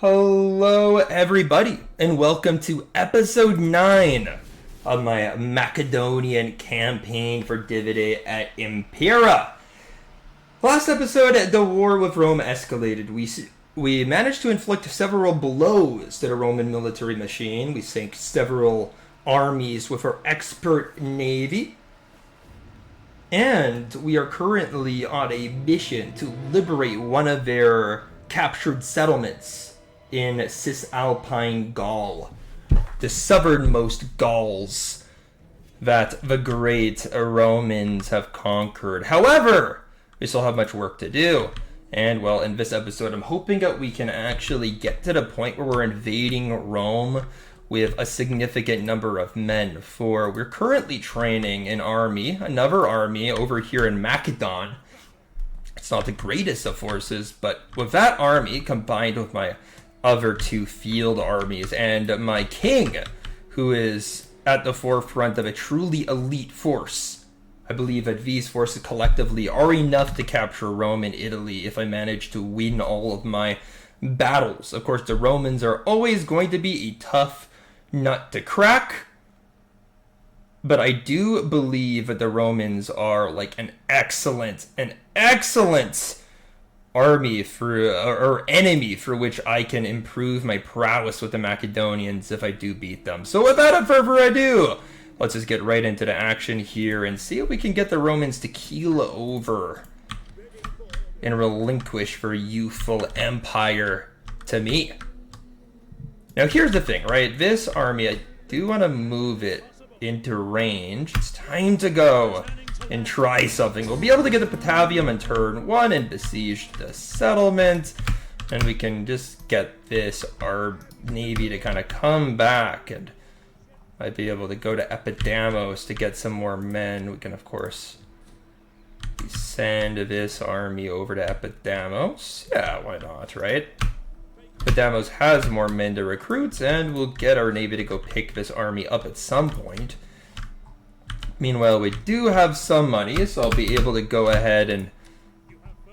Hello, everybody, and welcome to episode 9 of my Macedonian campaign for Divide et Impera. Last episode, the war with Rome escalated. We managed to inflict several blows to the Roman military machine. We sank several armies with our expert navy. And we are currently on a mission to liberate one of their captured settlements in Cisalpine Gaul, the southernmost Gauls that the great Romans have conquered. However, we still have much work to do. And, well, in this episode, I'm hoping that we can actually get to the point where we're invading Rome with a significant number of men. For we're currently training an army, another army over here in Macedon. It's not the greatest of forces, but with that army combined with my other two field armies and my king, who is at the forefront of a truly elite force, I believe that these forces collectively are enough to capture Rome and Italy if I manage to win all of my battles. Of course, the Romans are always going to be a tough nut to crack, but I do believe that the Romans are like an excellent army or enemy for which I can improve my prowess with the Macedonians if I do beat them. So without further ado, let's just get right into the action here and see if we can get the Romans to keel over and relinquish their youthful empire to me. Now here's the thing, right? This army, I do want to move it into range. It's time to go and try something. We'll be able to get the Patavium in turn 1 and besiege the settlement. And we can just get our navy to kind of come back, and might be able to go to Epidamos to get some more men. We can, of course, send this army over to Epidamos. Yeah, why not, right? Epidamos has more men to recruit, and we'll get our navy to go pick this army up at some point. Meanwhile, we do have some money, so I'll be able to go ahead and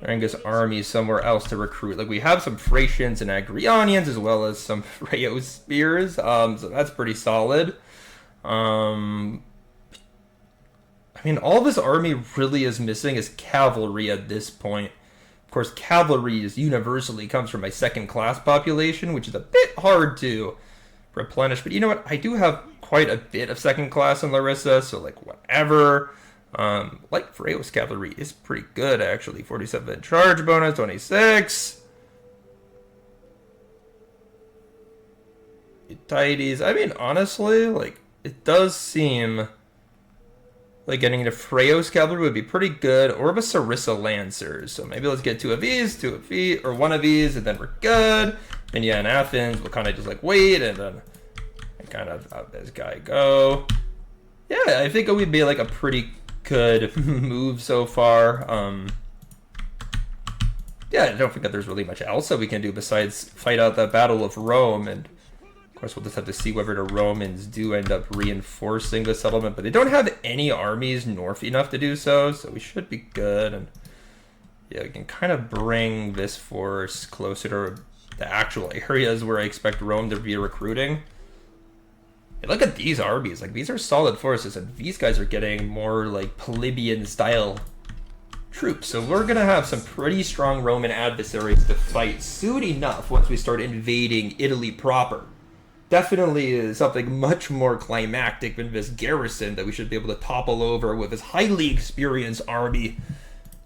bring this army somewhere else to recruit. Like, we have some Thracians and Agrianians, as well as some Phreo spears, so that's pretty solid. I mean, all this army really is missing is cavalry at this point. Of course, cavalry is universally comes from my second class population, which is a bit hard to replenish. But you know what? I do have quite a bit of second class in Larissa, so like whatever. Like Phraeus cavalry is pretty good actually. 47 charge bonus, 26. Tidies. I mean, honestly, like it does seem like getting into Phraeus cavalry would be pretty good, or the Sarissa lancers. So maybe let's get two of these, or one of these, and then we're good. And yeah, in Athens, we'll kind of just like wait, and then kind of have this guy go. Yeah, I think it would be like a pretty good move so far. Yeah, I don't think that there's really much else that we can do besides fight out the Battle of Rome, and of course we'll just have to see whether the Romans do end up reinforcing the settlement, but they don't have any armies north enough to do so, so we should be good. And yeah, we can kind of bring this force closer to the actual areas where I expect Rome to be recruiting. And look at these armies, like these are solid forces, and these guys are getting more like plebeian style troops. So we're gonna have some pretty strong Roman adversaries to fight soon enough once we start invading Italy proper. Definitely is something much more climactic than this garrison that we should be able to topple over with this highly experienced army.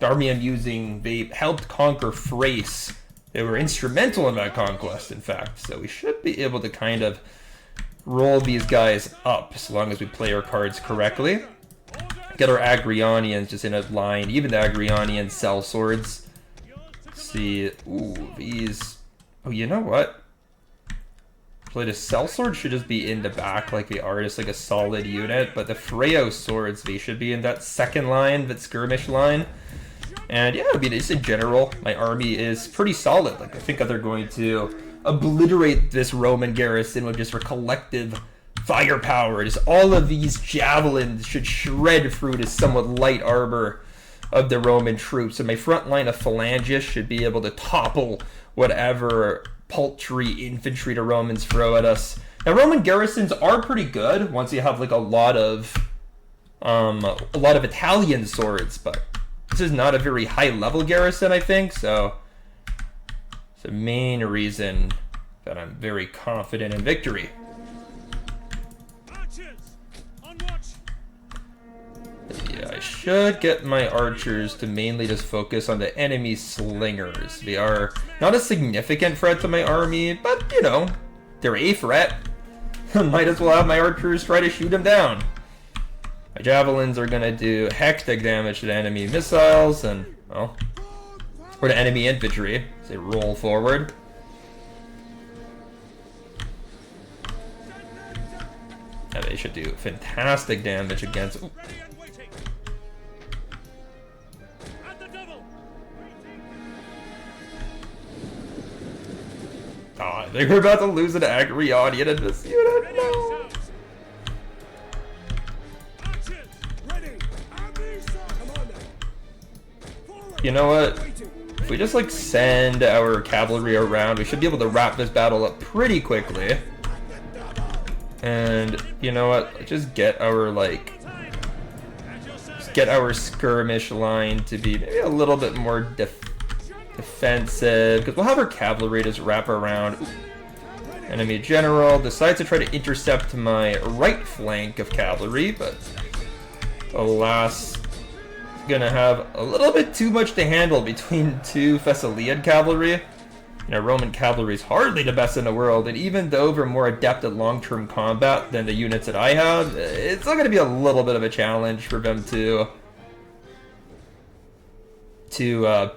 The army I'm using, they helped conquer Thrace. They were instrumental in that conquest, in fact. So we should be able to kind of roll these guys up as long as we play our cards correctly. Get our Agrianians just in a line. Even the Agrianian sellswords. See, ooh, these. Oh, you know what? The sellsword should just be in the back like they are, just like a solid unit. But the Phreo swords, they should be in that second line, that skirmish line. And yeah, I mean, just in general, my army is pretty solid. Like, I think that they're going to obliterate this Roman garrison with just their collective firepower. Just all of these javelins should shred through this somewhat light armor of the Roman troops. And my front line of phalangists should be able to topple whatever paltry infantry to Romans throw at us. Now, Roman garrisons are pretty good once you have like a lot of Italian swords, but this is not a very high level garrison, I think, so it's the main reason that I'm very confident in victory. Yeah, I should get my archers to mainly just focus on the enemy slingers. They are not a significant threat to my army, but, you know, they're a threat. Might as well have my archers try to shoot them down. My javelins are going to do hectic damage to the enemy missiles and, well, or the enemy infantry as they roll forward. Yeah, they should do fantastic damage against... Ooh. Oh, I think we're about to lose an Agrionian in this unit. No. You know what? If we just like send our cavalry around, we should be able to wrap this battle up pretty quickly. And you know what? Just get our skirmish line to be maybe a little bit more defensive, because we'll have our cavalry just wrap around. Ooh. Enemy general decides to try to intercept my right flank of cavalry, but alas, gonna have a little bit too much to handle between two Thessalian cavalry. You know, Roman cavalry is hardly the best in the world, and even though they're more adept at long-term combat than the units that I have, it's still gonna be a little bit of a challenge for them to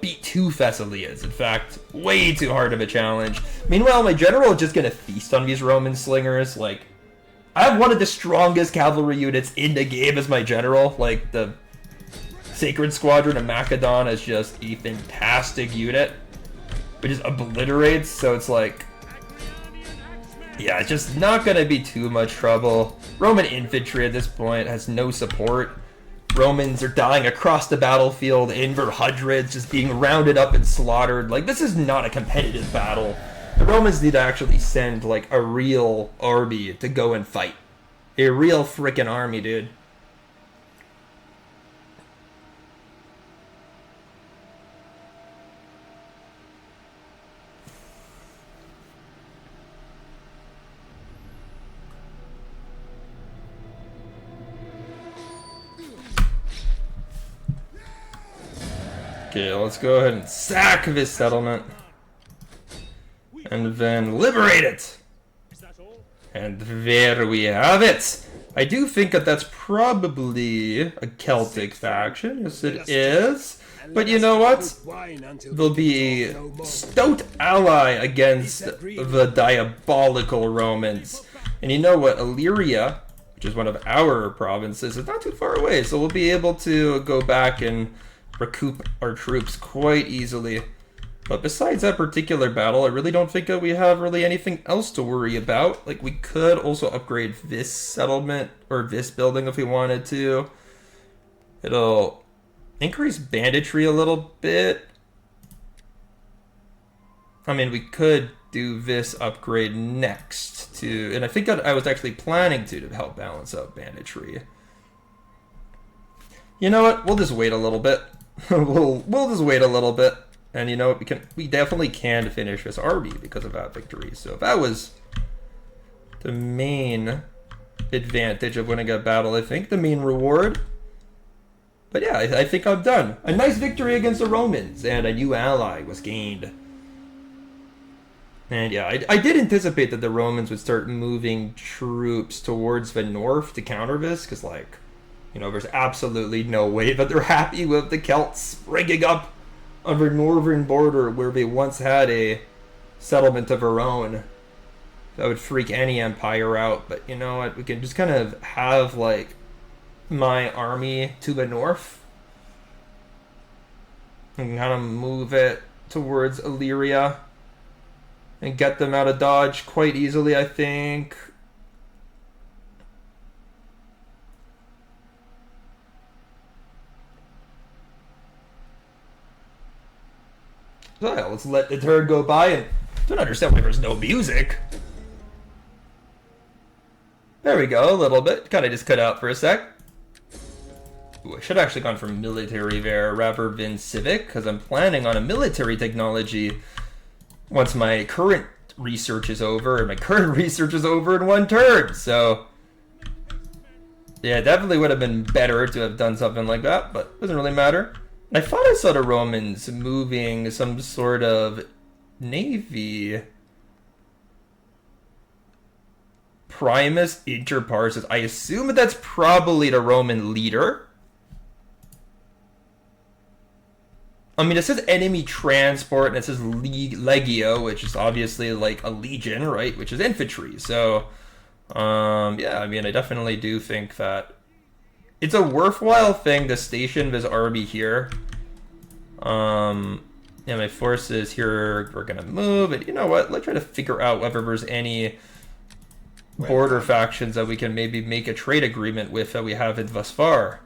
beat two Thessalians. In fact, way too hard of a challenge. Meanwhile, my general is just gonna feast on these Roman slingers. Like, I have one of the strongest cavalry units in the game as my general. Like, the Sacred Squadron of Macedon is just a fantastic unit. It just obliterates, so it's like... yeah, it's just not gonna be too much trouble. Roman infantry at this point has no support. Romans are dying across the battlefield in their hundreds, just being rounded up and slaughtered. Like, this is not a competitive battle. The Romans need to actually send, like, a real army to go and fight. A real frickin' army, dude. Okay, let's go ahead and sack this settlement. And then liberate it! And there we have it! I do think that that's probably a Celtic faction. Yes, it is. But you know what? They'll be a stout ally against the diabolical Romans. And you know what? Illyria, which is one of our provinces, is not too far away. So we'll be able to go back and recoup our troops quite easily. But besides that particular battle, I really don't think that we have really anything else to worry about. Like, we could also upgrade this settlement or this building if we wanted to. It'll increase banditry a little bit. I mean, we could do this upgrade next to, and I think that I was actually planning to help balance out banditry. You know what? We'll just wait a little bit. we'll just wait a little bit, and you know what? We definitely can finish this army because of that victory. So if that was the main advantage of winning a battle, I think the main reward. But yeah, I think I'm done. A nice victory against the Romans, and a new ally was gained. And yeah, I did anticipate that the Romans would start moving troops towards the north to counter this, because, like, you know, there's absolutely no way that they're happy with the Celts springing up on their northern border where they once had a settlement of their own. That would freak any empire out. But you know what? We can just kind of have, like, my army to the north and kind of move it towards Illyria and get them out of dodge quite easily, I think. So yeah, let's let the turn go by and Don't understand why there's no music. There we go, a little bit. Kind of just cut out for a sec. Ooh, I should have actually gone for military there rather than civic, because I'm planning on a military technology once my current research is over, and my current research is over in one turn, so... Yeah, it definitely would have been better to have done something like that, but it doesn't really matter. I thought I saw the Romans moving some sort of navy... Primus inter parses. I assume that's probably the Roman leader. I mean, it says enemy transport, and it says legio, which is obviously like a legion, right? Which is infantry. So, yeah, I mean, I definitely do think that it's a worthwhile thing to station this army here. Yeah, my forces here, we're gonna move, and you know what? Let's try to figure out whether there's any border factions that we can maybe make a trade agreement with that we haven't thus far.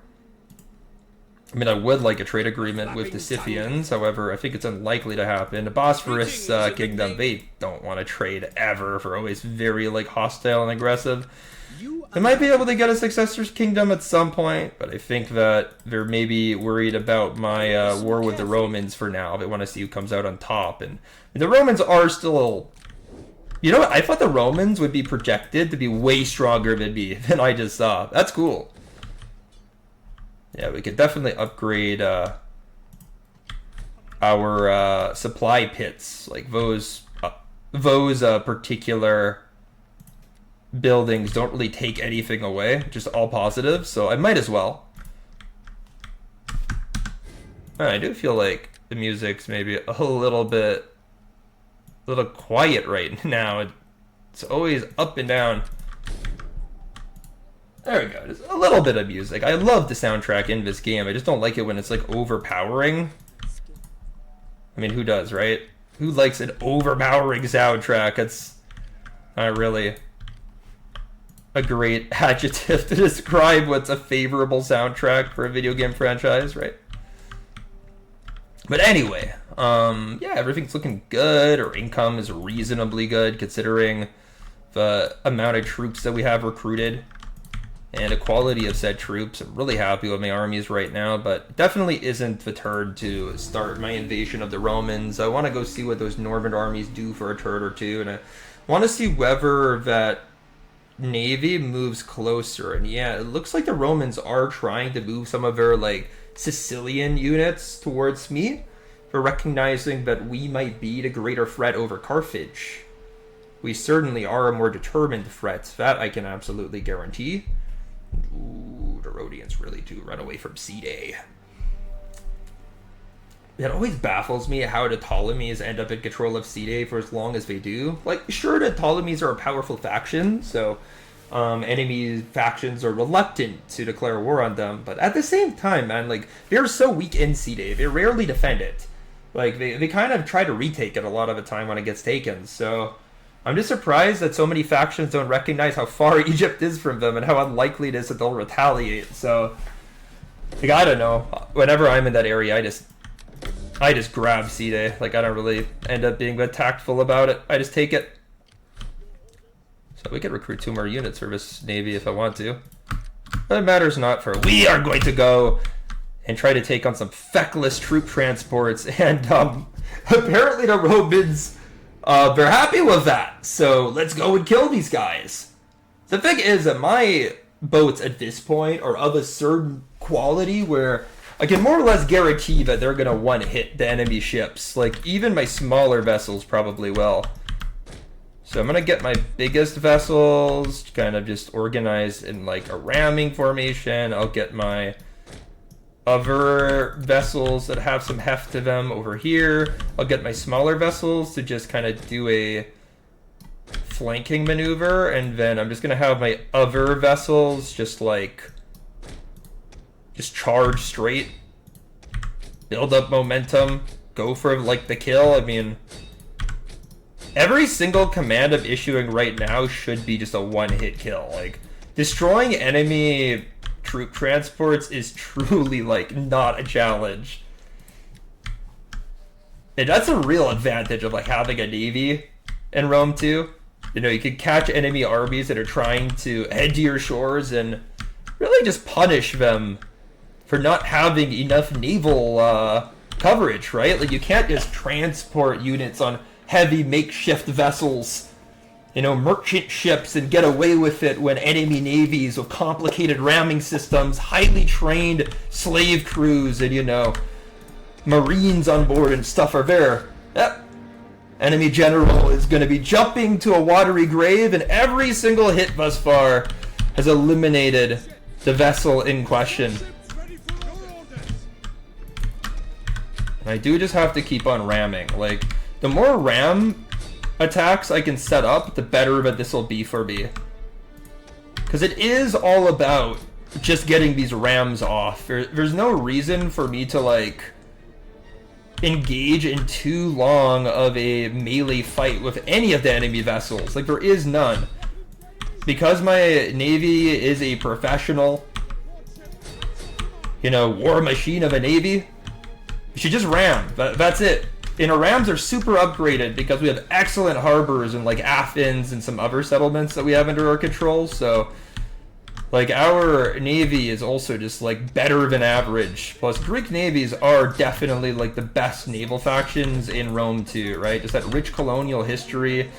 I mean, I would like a trade agreement with the Scythians, however, I think it's unlikely to happen. The Bosphorus Kingdom, they don't want to trade ever. They're always very, like, hostile and aggressive. They might be able to get a successor's kingdom at some point, but I think that they're maybe worried about my war with the Romans for now. They want to see who comes out on top. And the Romans are still... You know what? I thought the Romans would be projected to be way stronger than me, than I just saw. That's cool. Yeah, we could definitely upgrade our supply pits. Like those particular buildings don't really take anything away, just all positive. So I might as well. I do feel like the music's maybe a little quiet right now. It's always up and down. There we go. Just a little bit of music. I love the soundtrack in this game. I just don't like it when it's like overpowering. I mean, who does, right? Who likes an overpowering soundtrack? It's not really a great adjective to describe what's a favorable soundtrack for a video game franchise, right? But anyway, yeah, everything's looking good. Our income is reasonably good considering the amount of troops that we have recruited and the quality of said troops. I'm really happy with my armies right now, but definitely isn't the turn to start my invasion of the Romans. I want to go see what those Northern armies do for a turn or two, and I want to see whether that navy moves closer. And yeah, it looks like the Romans are trying to move some of their like Sicilian units towards me for recognizing that we might be the greater threat over Carthage. We certainly are a more determined threat. That I can absolutely guarantee. Ooh, the Rhodians really do run away from C-Day. It always baffles me how the Ptolemies end up in control of C-Day for as long as they do. Like, sure, the Ptolemies are a powerful faction, so enemy factions are reluctant to declare war on them, but at the same time, man, like, they're so weak in C-Day, they rarely defend it. Like, they kind of try to retake it a lot of the time when it gets taken, so I'm just surprised that so many factions don't recognize how far Egypt is from them and how unlikely it is that they'll retaliate. So, like, I don't know. Whenever I'm in that area, I just grab C-Day. Like, I don't really end up being that tactful about it. I just take it. So we could recruit 2 more units for this navy if I want to. But it matters not, for we are going to go and try to take on some feckless troop transports. And apparently the Romans... they're happy with that, so let's go and kill these guys. The thing is that my boats at this point are of a certain quality where I can more or less guarantee that they're going to one-hit the enemy ships. Like, even my smaller vessels probably will. So I'm going to get my biggest vessels kind of just organized in, like, a ramming formation. I'll get my other vessels that have some heft to them over here. I'll get my smaller vessels to just kind of do a flanking maneuver, and then I'm just gonna have my other vessels just charge straight, build up momentum, go for like the kill. I mean, every single command I'm issuing right now should be just a one-hit kill. Like, destroying enemy troop transports is truly, like, not a challenge. And that's a real advantage of, like, having a navy in Rome too. You know, you can catch enemy armies that are trying to head to your shores and really just punish them for not having enough naval coverage, right? Like, you can't just transport units on heavy makeshift vessels, you know, merchant ships, and get away with it when enemy navies with complicated ramming systems, highly trained slave crews, and, you know, marines on board and stuff are there. Yep. Enemy general is going to be jumping to a watery grave, and every single hit thus far has eliminated the vessel in question. And I do just have to keep on ramming. Like, the more ram attacks I can set up, the better that this will be for me. Because it is all about just getting these rams off. There's no reason for me to, like, engage in too long of a melee fight with any of the enemy vessels. Like, there is none. Because my navy is a professional, you know, war machine of a navy, you should just ram. That's it. And our rams are super upgraded because we have excellent harbors in, like, Athens and some other settlements that we have under our control. So, like, our navy is also just, like, better than average. Plus, Greek navies are definitely, like, the best naval factions in Rome too, right? Just that rich colonial history,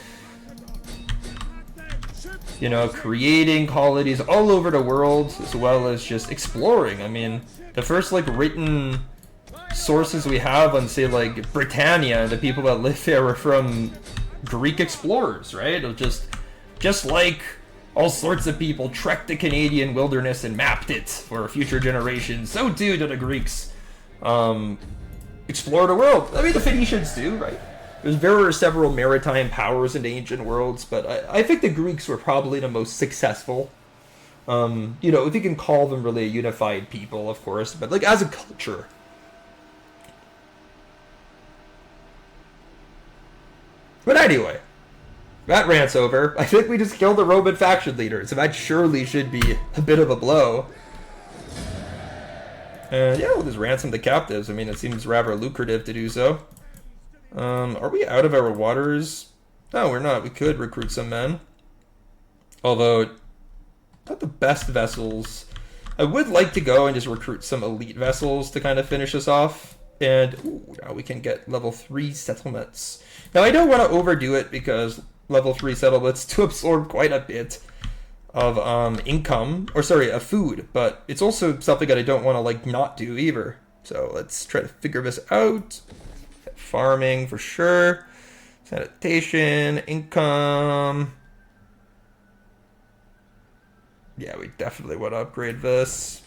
you know, creating colonies all over the world, as well as just exploring. I mean, the first, like, written sources we have on, say, like, Britannia and the people that live there are from Greek explorers, right? It was just like all sorts of people trekked the Canadian wilderness and mapped it for future generations. So too did the Greeks explore the world. I mean, the Phoenicians too, right? There were several maritime powers in the ancient worlds, but I think the Greeks were probably the most successful. You know, if you can call them really a unified people, of course, but, like, as a culture. But anyway, that rant's over. I think we just killed the Roman faction leader, so that surely should be a bit of a blow. And yeah, we'll just ransom the captives. I mean, it seems rather lucrative to do so. Are we out of our waters? No, we're not. We could recruit some men. Although, not the best vessels. I would like to go and just recruit some elite vessels to kind of finish us off. And ooh, now we can get level 3 settlements. Now, I don't want to overdo it because level 3 settlements to absorb quite a bit of income, or sorry, of food, but it's also something that I don't want to, like, not do either. So let's try to figure this out. Farming for sure. Sanitation, income. Yeah, we definitely want to upgrade this.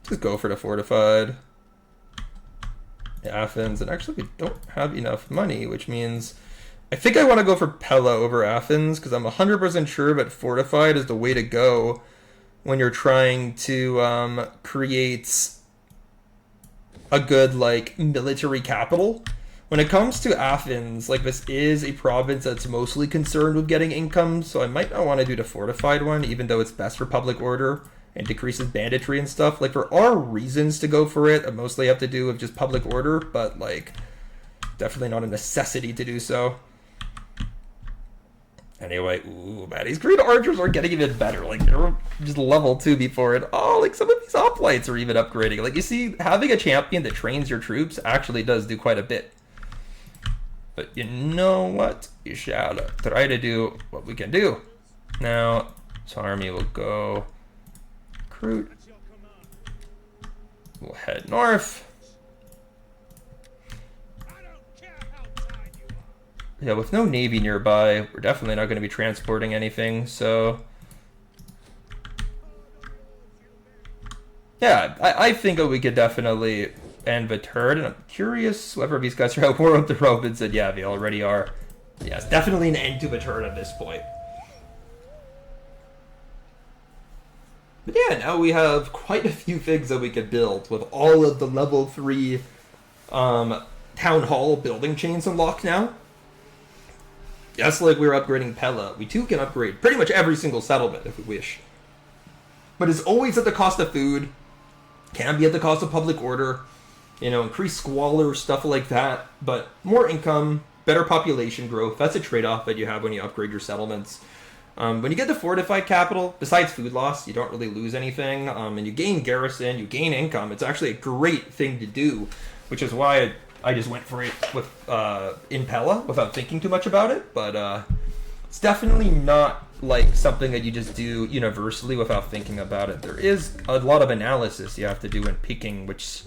Just go for the fortified. Athens, and actually we don't have enough money, which means I think I want to go for Pella over Athens, because I'm 100% sure that fortified is the way to go when you're trying to create a good, like, military capital. When it comes to Athens, like, this is a province that's mostly concerned with getting income, so I might not want to do the fortified one, even though it's best for public order and decreases banditry and stuff. Like, there are reasons to go for it that mostly have to do with just public order, but, like, definitely not a necessity to do so. Anyway, ooh, man, these green archers are getting even better. Like, they're just level 2 before it. Oh, like, some of these hoplites are even upgrading. Like, you see, having a champion that trains your troops actually does do quite a bit. But you know what? You shall try to do what we can do. Now, this army will go recruit. We'll head north. Yeah, with no navy nearby, we're definitely not going to be transporting anything, so yeah, I think that we could definitely end the turn, and I'm curious whether these guys are at war with the Romans, and yeah, they already are. Yeah, it's definitely an end to the turn at this point. But yeah, now we have quite a few things that we could build with all of the level 3 town hall building chains unlocked now. Just like we were upgrading Pella, we too can upgrade pretty much every single settlement if we wish. but is always at the cost of food, can be at the cost of public order, you know, increased squalor, stuff like that, but more income, better population growth, that's a trade-off that you have when you upgrade your settlements. When you get the fortified capital, besides food loss, you don't really lose anything, and you gain garrison, you gain income. It's actually a great thing to do, which is why I just went for it with in Pella without thinking too much about it, but it's definitely not like something that you just do universally without thinking about it. There is a lot of analysis you have to do in picking which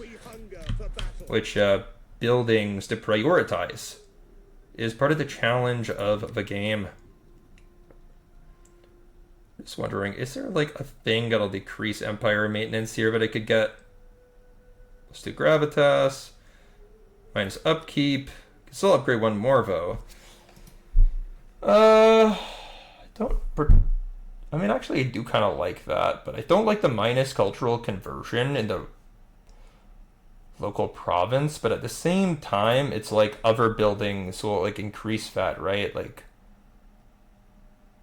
buildings to prioritize. Is part of the challenge of the game. Just wondering, is there like a thing that'll decrease empire maintenance here that I could get? Let's do gravitas. Minus upkeep. Can still upgrade one more though. I mean, actually, I do kind of like that, but I don't like the minus cultural conversion in the local province. But at the same time, it's like other buildings will like increase that, right? Like,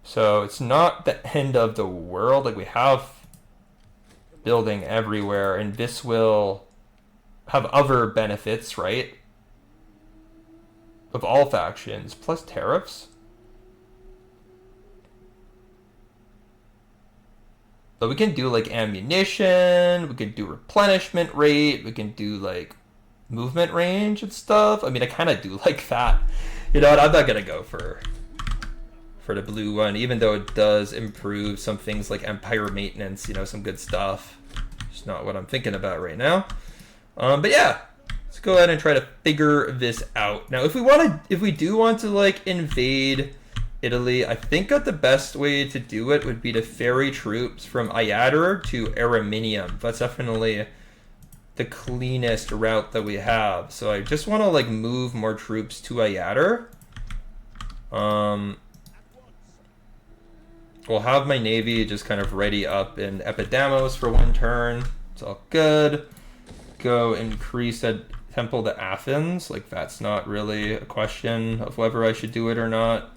so it's not the end of the world. Like, we have building everywhere, and this will have other benefits, right? Of all factions, plus tariffs. But we can do like ammunition, we can do replenishment rate, we can do like movement range and stuff. I mean, I kind of do like that. You know what, I'm not going to go for the blue one, even though it does improve some things like empire maintenance, you know, some good stuff. It's not what I'm thinking about right now. But yeah, let's go ahead and try to figure this out. Now, if we do want to like invade Italy, I think that the best way to do it would be to ferry troops from Iader to Araminium. That's definitely the cleanest route that we have. So I just want to like move more troops to Iader. We'll have my navy just kind of ready up in Epidamos for one turn. It's all good. Go increase that temple to Athens. Like, that's not really a question of whether I should do it or not.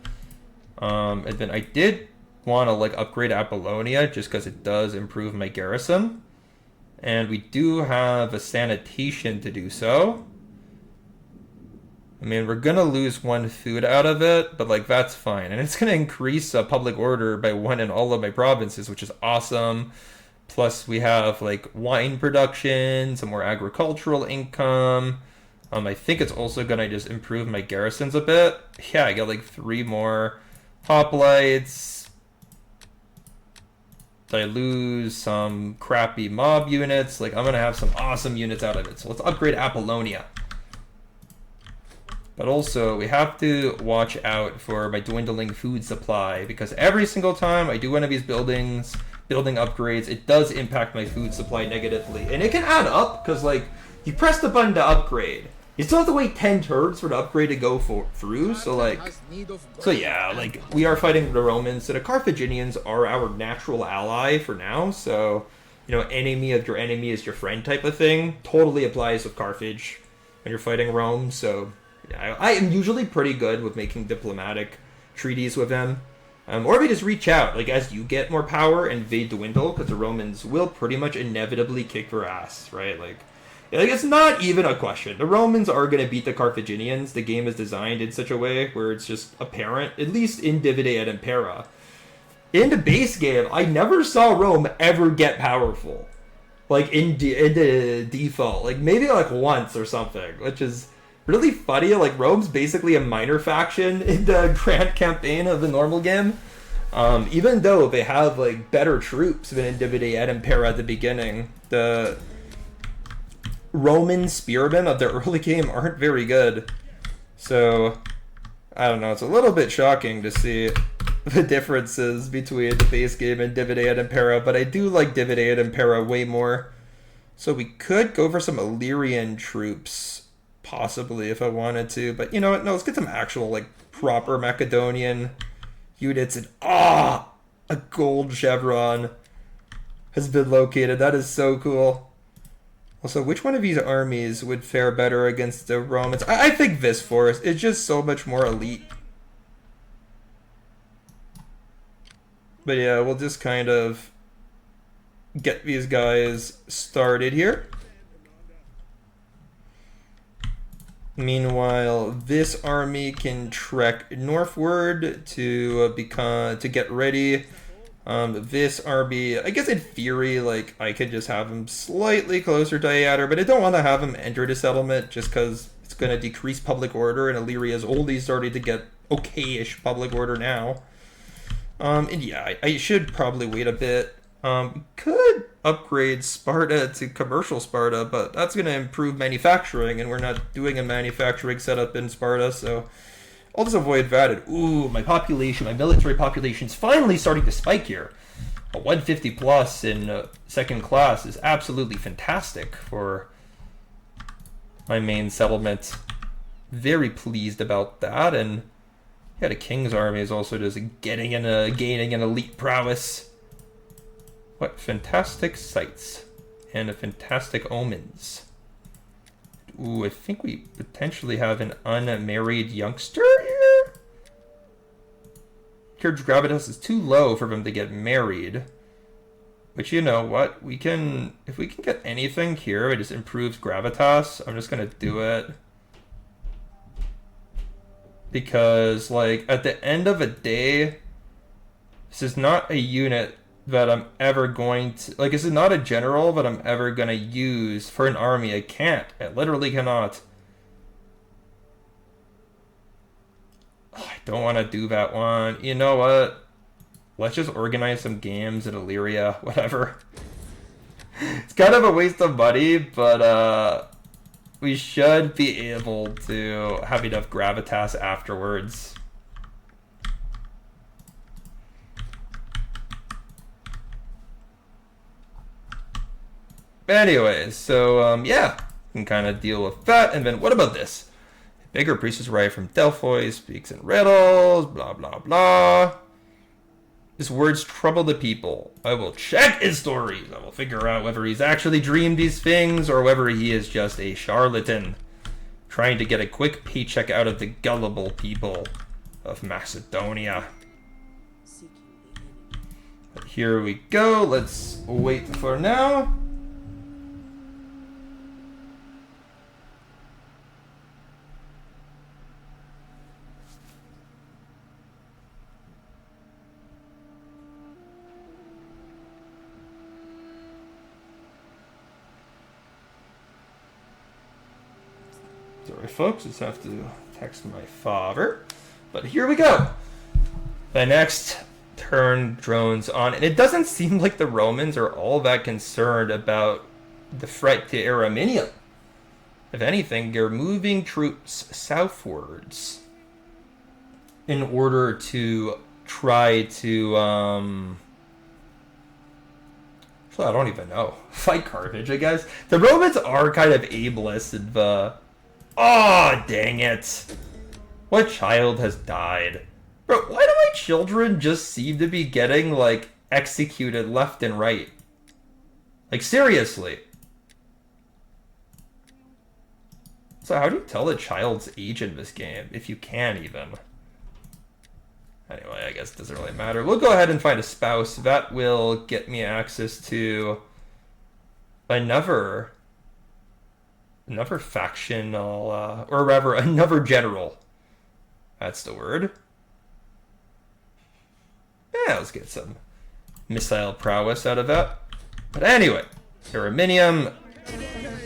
And then I did want to like upgrade Apollonia just because it does improve my garrison. And we do have a sanitation to do so. I mean, we're going to lose one food out of it, but like that's fine. And it's going to increase public order by 1 in all of my provinces, which is awesome. Plus we have like wine production, some more agricultural income. I think it's also going to just improve my garrisons a bit. Yeah, I got like 3 more hoplites. Did I lose some crappy mob units? Like, I'm going to have some awesome units out of it. So let's upgrade Apollonia. But also, we have to watch out for my dwindling food supply, because every single time I do one of these building upgrades, it does impact my food supply negatively. And it can add up, because like, you press the button to upgrade. You still have to wait 10 turns for the upgrade to go through, so like, so yeah, like, we are fighting the Romans, so the Carthaginians are our natural ally for now, so, you know, enemy of your enemy is your friend type of thing, totally applies with Carthage when you're fighting Rome, so yeah, I am usually pretty good with making diplomatic treaties with them, or we just reach out, like, as you get more power and they dwindle, because the Romans will pretty much inevitably kick their ass, right, like, it's not even a question. The Romans are going to beat the Carthaginians. The game is designed in such a way where it's just apparent, at least in Divide et Impera. In the base game, I never saw Rome ever get powerful. Like, in the default. Like, maybe like once or something, which is really funny. Like, Rome's basically a minor faction in the grand campaign of the normal game. Even though they have, like, better troops than in Divide et Impera at the beginning. The Roman spearmen of the early game aren't very good. So, I don't know, it's a little bit shocking to see the differences between the base game and Divide et Impera, but I do like Divide et Impera way more. So we could go for some Illyrian troops, possibly, if I wanted to, but you know what, no, let's get some actual, like, proper Macedonian units, and a gold chevron has been located. That is so cool. Also, which one of these armies would fare better against the Romans? I think this force is just so much more elite. But yeah, we'll just kind of get these guys started here. Meanwhile, this army can trek northward to get ready. This army, I guess in theory, like, I could just have him slightly closer to Iater, but I don't want to have him enter the settlement just because it's going to decrease public order, and Illyria's only starting to get okay-ish public order now. And yeah, I should probably wait a bit. Could upgrade Sparta to commercial Sparta, but that's going to improve manufacturing, and we're not doing a manufacturing setup in Sparta, so I'll just avoid that. And, ooh, my military population's finally starting to spike here. A 150 plus in second class is absolutely fantastic for my main settlement. Very pleased about that, and yeah, the King's army is also just gaining an elite prowess. What fantastic sights and fantastic omens. Ooh, I think we potentially have an unmarried youngster here. Courage gravitas is too low for them to get married. But you know what? If we can get anything here, it just improves gravitas. I'm just gonna do it. Because, like, at the end of a day, this is not a unit that I'm ever going to... Like, this is not a general that I'm ever going to use for an army. I can't. I literally cannot. Oh, I don't want to do that one. You know what? Let's just organize some games in Illyria. Whatever. It's kind of a waste of money, but we should be able to have enough gravitas afterwards. Anyways, so yeah, can kind of deal with that. And then what about this? Bigger priestess arrived from Delphi, speaks in riddles, blah blah blah. His words trouble the people. I will check his stories. I will figure out whether he's actually dreamed these things or whether he is just a charlatan, trying to get a quick paycheck out of the gullible people of Macedonia. But here we go. Let's wait for now. Sorry, folks, just have to text my father. But here we go. The next turn drones on, and it doesn't seem like the Romans are all that concerned about the threat to Ariminum. If anything, they're moving troops southwards in order to try to, I don't even know. Fight Carthage, I guess. The Romans are kind of aimless in the... Oh, dang it. What child has died? Bro, why do my children just seem to be getting, like, executed left and right? Like, seriously. So how do you tell the child's age in this game? If you can, even. Anyway, I guess it doesn't really matter. We'll go ahead and find a spouse. That will get me access to another factional, or rather, another general. That's the word. Yeah, let's get some missile prowess out of that. But anyway, Ariminum,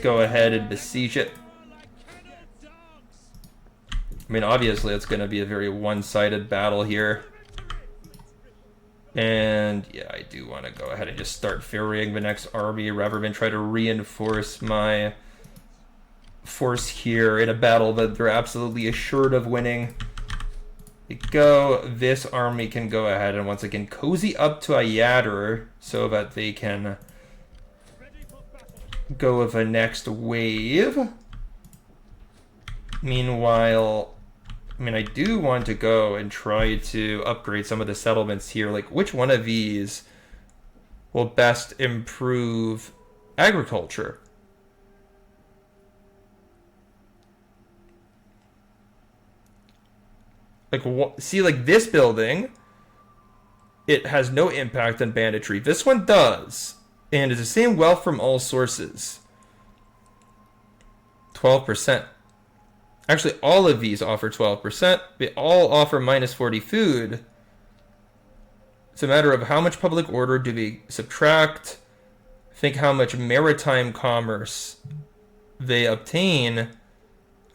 go ahead and besiege it. I mean, obviously, it's going to be a very one-sided battle here. And, yeah, I do want to go ahead and just start ferrying the next army rather than try to reinforce my force here in a battle that they're absolutely assured of winning. There you go. This army can go ahead and once again cozy up to Iater so that they can go with the next wave. Meanwhile, I mean, I do want to go and try to upgrade some of the settlements here. Like, which one of these will best improve agriculture? Like, see, like this building, it has no impact on banditry. This one does. And it's the same wealth from all sources. 12%. Actually, all of these offer 12%. They all offer minus 40 food. It's a matter of how much public order do we subtract. Think how much maritime commerce they obtain. And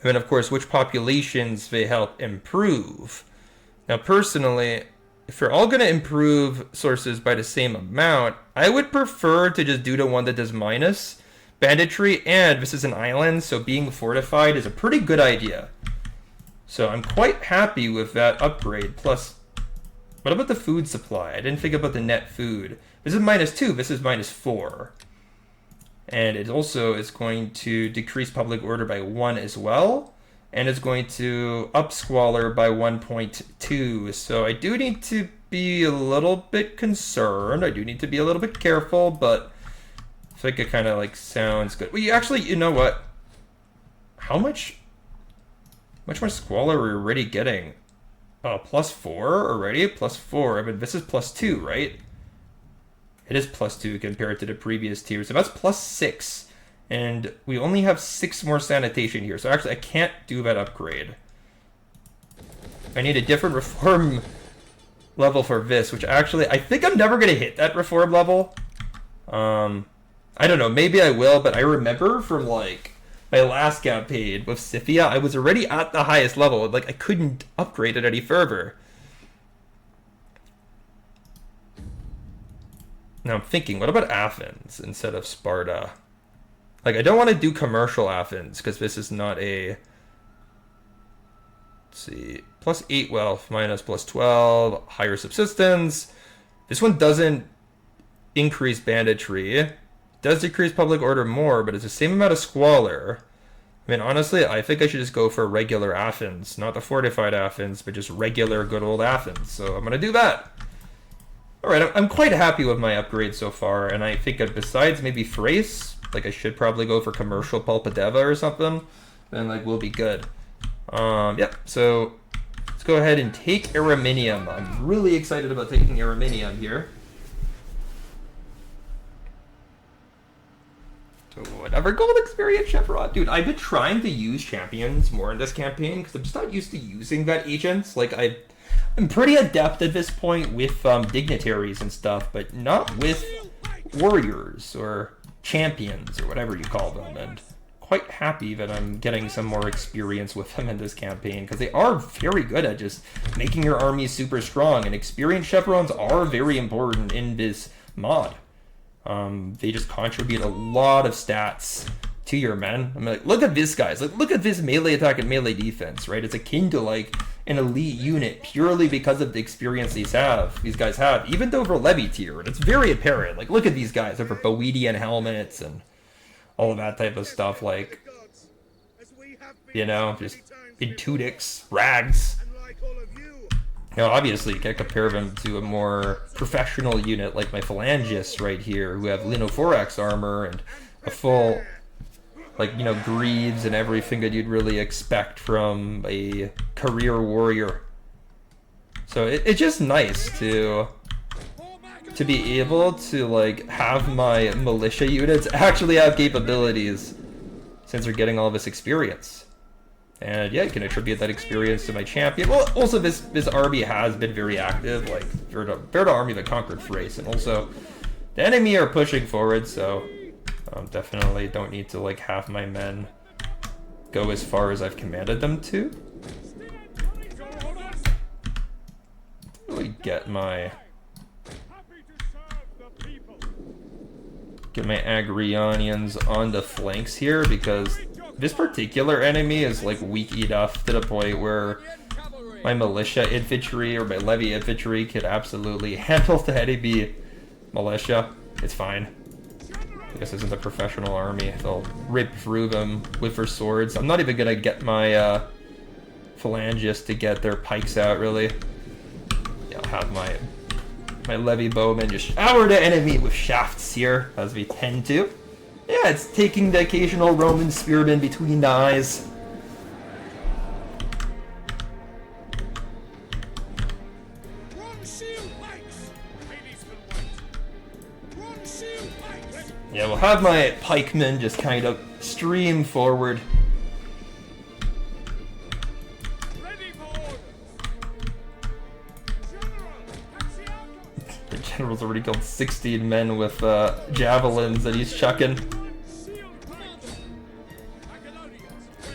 then, of course, which populations they help improve. Now, personally, if you're all going to improve sources by the same amount, I would prefer to just do the one that does minus banditry, and this is an island, so being fortified is a pretty good idea. So I'm quite happy with that upgrade. Plus, what about the food supply? I didn't think about the net food. This is -2, this is -4. And it also is going to decrease public order by 1 as well. And it's going to up squalor by 1.2. So I do need to be a little bit concerned. I do need to be a little bit careful, but I think it kind of like sounds good. Well, actually, you know what? How much more squalor are we already getting? +4 already? +4. I mean, this is +2, right? It is +2 compared to the previous tier. So that's +6. And we only have 6 more sanitation here. So actually, I can't do that upgrade. I need a different reform level for this, which actually, I think I'm never going to hit that reform level. I don't know. Maybe I will, but I remember from, like, my last campaign with Scythia, I was already at the highest level. Like, I couldn't upgrade it any further. Now I'm thinking, what about Athens instead of Sparta? Like, I don't want to do commercial Athens, because this is not a... Let's see. +8 wealth, minus +12, higher subsistence. This one doesn't increase banditry. It does decrease public order more, but it's the same amount of squalor. I mean, honestly, I think I should just go for regular Athens. Not the fortified Athens, but just regular good old Athens. So I'm going to do that. Alright, I'm quite happy with my upgrades so far, and I think that besides maybe Thrace, like, I should probably go for commercial Pulpadeva or something, then, like, we'll be good. Yep, so let's go ahead and take Araminium. I'm really excited about taking Araminium here. So whatever, gold experience, Chevron. Dude, I've been trying to use champions more in this campaign, because I'm just not used to using that agents. Like, I'm pretty adept at this point with dignitaries and stuff, but not with warriors or champions or whatever you call them, and quite happy that I'm getting some more experience with them in this campaign, because they are very good at just making your army super strong, and experienced chevrons are very important in this mod. They just contribute a lot of stats to your men. I mean, like, look at this, guys. Like, look at this melee attack and melee defense, right? It's akin to, like, an elite unit purely because of the experience these guys have, even though they're levy tier, and it's very apparent. Like, look at these guys over Boedian helmets and all of that type of stuff, like, you know, just in tunics, rags. You know, obviously you can't compare them to a more professional unit like my phalangists right here, who have linothorax armor and a full, like, you know, greaves and everything that you'd really expect from a career warrior. So it's just nice to be able to, like, have my militia units actually have capabilities, since they're getting all this experience. And yeah, you can attribute that experience to my champion. Well, also this army has been very active, like, they're the army that conquered Thrace, and also the enemy are pushing forward, so definitely don't need to, like, have my men go as far as I've commanded them to. Really get my Agrionians on the flanks here, because this particular enemy is, like, weak enough to the point where my militia infantry or my levy infantry could absolutely handle the enemy militia. It's fine. I guess this is a professional army. They'll rip through them with their swords. I'm not even gonna get my phalangists to get their pikes out, really. Yeah, I'll have my levy bowmen just shower the enemy with shafts here, as we tend to. Yeah, it's taking the occasional Roman spearman between the eyes. have my pikemen just kind of stream forward. The general's already killed 16 men with javelins that he's chucking.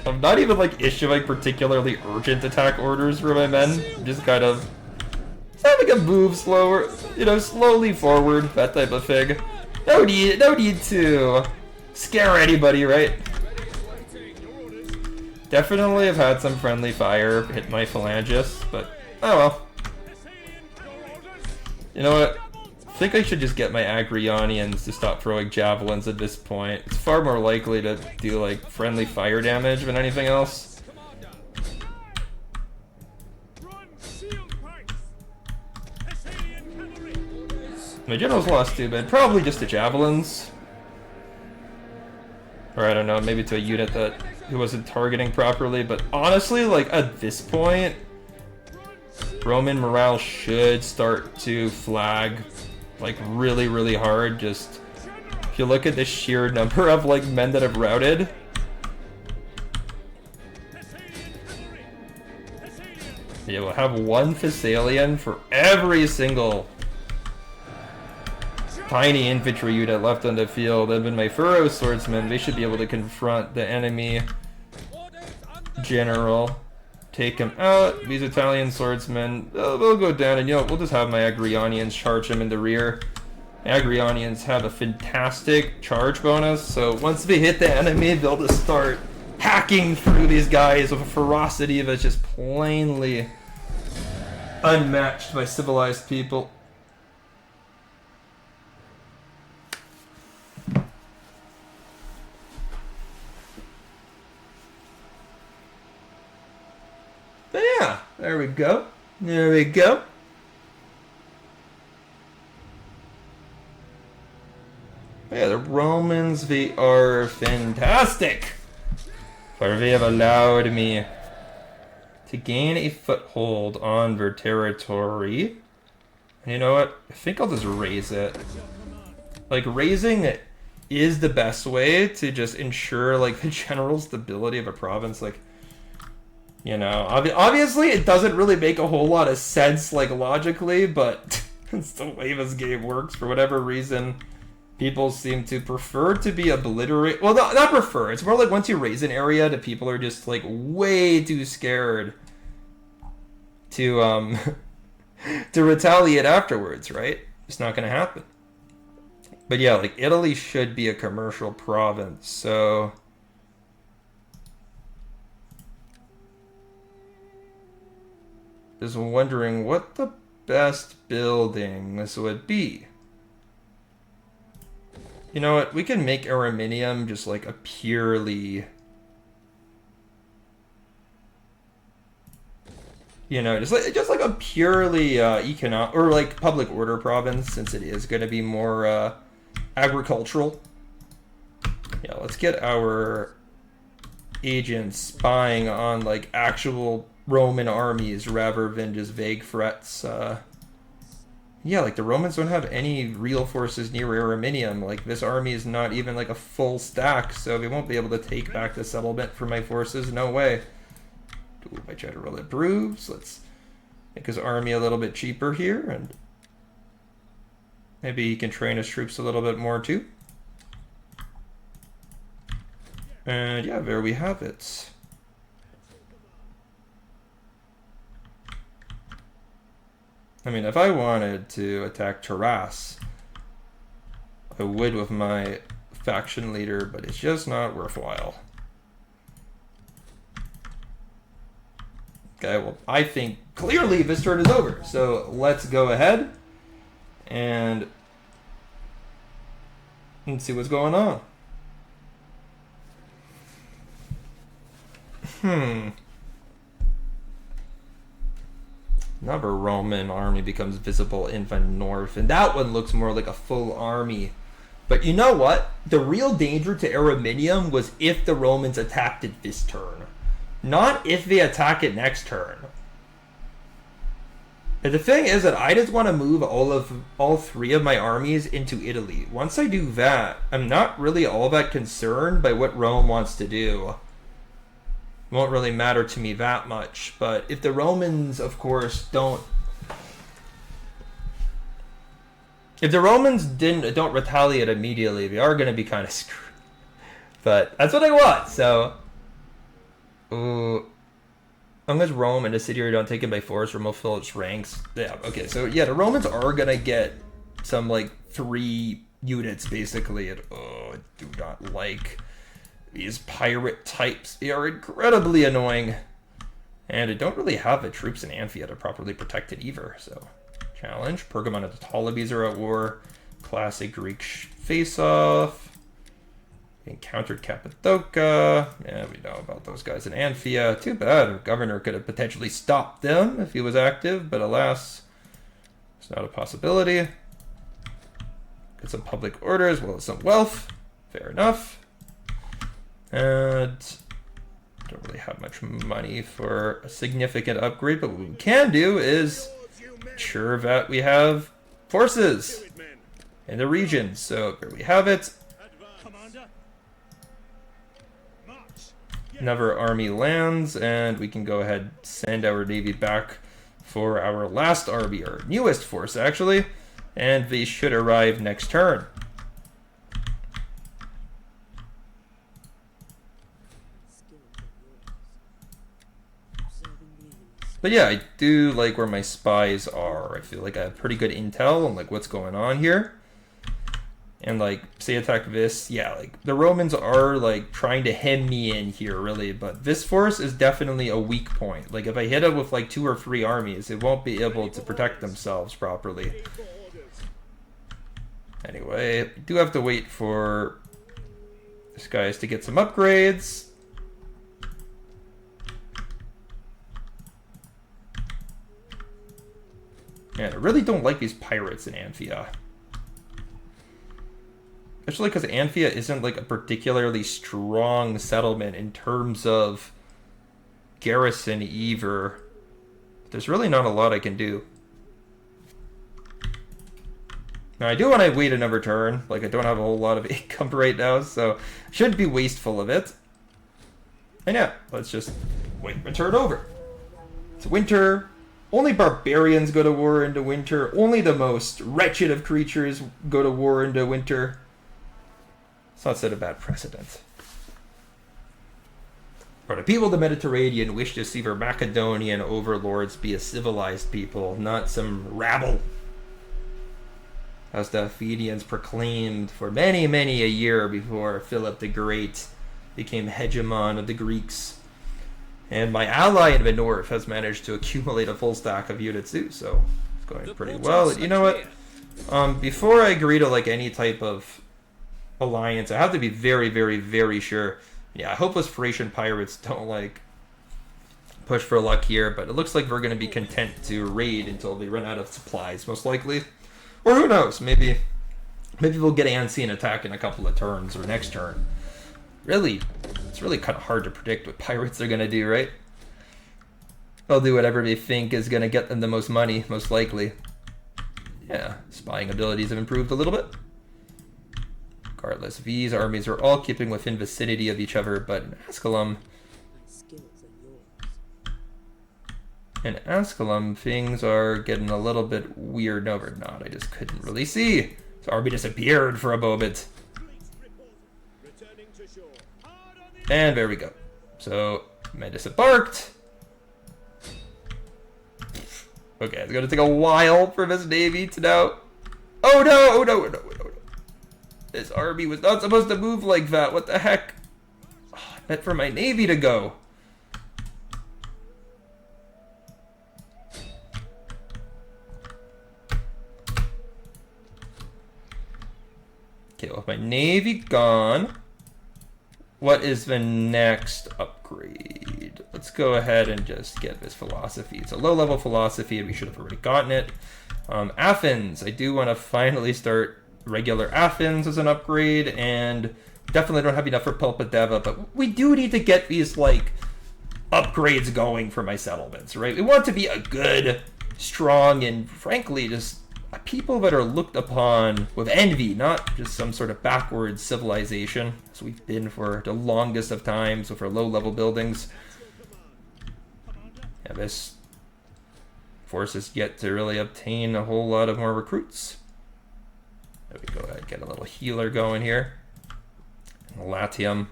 I'm not even like issuing particularly urgent attack orders for my men. I'm just kind of having a move slower, you know, slowly forward, that type of thing. No need to scare anybody, right? Definitely have had some friendly fire hit my phalangists, but oh well. You know what? I think I should just get my Agrionians to stop throwing javelins at this point. It's far more likely to do like friendly fire damage than anything else. My general's lost too, but probably just to javelins. Or I don't know, maybe to a unit that he wasn't targeting properly, but honestly, like at this point, Roman morale should start to flag like really, really hard. Just if you look at the sheer number of like men that have routed. Yeah, we'll have one Thessalian for every single tiny infantry unit left on the field. And then my Furrow swordsmen, they should be able to confront the enemy general, take him out. These Italian swordsmen, they'll go down, and you know, we'll just have my Agrionians charge him in the rear. Agrionians have a fantastic charge bonus, so once they hit the enemy, they'll just start hacking through these guys with a ferocity that's just plainly unmatched by civilized people. But yeah, there we go. There we go. But yeah, the Romans, they are fantastic. For they have allowed me to gain a foothold on their territory. And you know what? I think I'll just raise it. Like, raising it is the best way to just ensure, like, the general stability of a province. Like, you know, obviously it doesn't really make a whole lot of sense, like, logically, but it's the way this game works. For whatever reason, people seem to prefer to be obliterated. Well, not prefer. It's more like once you raise an area, the people are just, like, way too scared to, to retaliate afterwards, right? It's not going to happen. But yeah, like, Italy should be a commercial province, so just wondering what the best buildings would be. You know what? We can make Araminium just like a purely, you know, just like a purely economic or like public order province, since it is going to be more agricultural. Yeah, let's get our agents spying on like actual Roman armies rather than just vague threats. Yeah, like the Romans don't have any real forces near Araminium. Like this army is not even like a full stack, so they won't be able to take back the settlement for my forces. No way. Ooh, my general approves. Let's make his army a little bit cheaper here, and maybe he can train his troops a little bit more too. And yeah, there we have it. I mean, if I wanted to attack Taras, I would with my faction leader, but it's just not worthwhile. Okay, well, I think clearly this turn is over, so let's go ahead and see what's going on. Another Roman army becomes visible in the north, and that one looks more like a full army. But you know what? The real danger to Araminium was if the Romans attacked it this turn, not if they attack it next turn. And the thing is that I just want to move all three of my armies into Italy. Once I do that, I'm not really all that concerned by what Rome wants to do. It won't really matter to me that much. But if the Romans, of course, don't... If the Romans don't retaliate immediately, they are going to be kind of screwed. But that's what I want, so... Ooh... As long as Rome and the city are not taken by force, remote fill its ranks. Yeah, okay, so yeah, the Romans are gonna get some, like, 3 units, basically. And, oh, I do not like these pirate types. They are incredibly annoying. And I don't really have the troops in Anphia to properly protect it either, so... Challenge. Pergamon and the Ptolemies are at war. Classic Greek face-off. Encountered Cappadocia. Yeah, we know about those guys in Anphia. Too bad. Our governor could have potentially stopped them if he was active, but alas, it's not a possibility. Get some public order as well as some wealth. Fair enough. And don't really have much money for a significant upgrade, but what we can do is ensure that we have forces in the region. So there we have it. Another army lands, and we can go ahead and send our navy back for our last army, our newest force actually, and they should arrive next turn. But yeah, I do like where my spies are. I feel like I have pretty good intel on like what's going on here. And like, say attack this, yeah, like the Romans are like trying to hem me in here really, but this force is definitely a weak point. Like if I hit it with like 2 or 3 armies, it won't be able to protect themselves properly. Anyway, I do have to wait for this guys to get some upgrades. Man, I really don't like these pirates in Anphia. Especially because Anphia isn't like a particularly strong settlement in terms of garrison either. There's really not a lot I can do. Now I do want to wait another turn. Like I don't have a whole lot of income right now, so shouldn't be wasteful of it. And yeah, let's just wait a turn over. It's winter. Only barbarians go to war into winter. Only the most wretched of creatures go to war into winter. It's not set a bad precedent. For the people of the Mediterranean wish to see their Macedonian overlords be a civilized people, not some rabble, as the Athenians proclaimed for many, many a year before Philip the Great became hegemon of the Greeks. And my ally in the north has managed to accumulate a full stack of units too, so it's going pretty well. You know what? Before I agree to like any type of alliance, I have to be very, very, very sure. Yeah, I hope those Thracian pirates don't like push for luck here, but it looks like we're going to be content to raid until they run out of supplies, most likely. Or who knows, maybe we'll get antsy and attack in a couple of turns or next turn. Really, it's really kind of hard to predict what pirates are going to do, right? They'll do whatever they think is going to get them the most money, most likely. Yeah, spying abilities have improved a little bit. Regardless, these armies are all keeping within vicinity of each other, but in Asculum, things are getting a little bit weird. No, they're not. I just couldn't really see. This army disappeared for a moment. And there we go. So, men disembarked. Okay, it's going to take a while for this navy to now... Oh no, oh no, oh no, oh no. This army was not supposed to move like that. What the heck? Oh, I meant for my navy to go. Okay, with my navy gone, what is the next upgrade? Let's go ahead and just get this philosophy. It's a low-level philosophy, and we should have already gotten it. Athens. I do want to finally start regular Athens as an upgrade, and definitely don't have enough for Pulpadeva, but we do need to get these like upgrades going for my settlements, right? We want to be a good strong and frankly just people that are looked upon with envy, not just some sort of backward civilization, as we've been for the longest of times with our low-level buildings. Yeah, this forces yet to really obtain a whole lot of more recruits. There we go, get a little healer going here. Latium.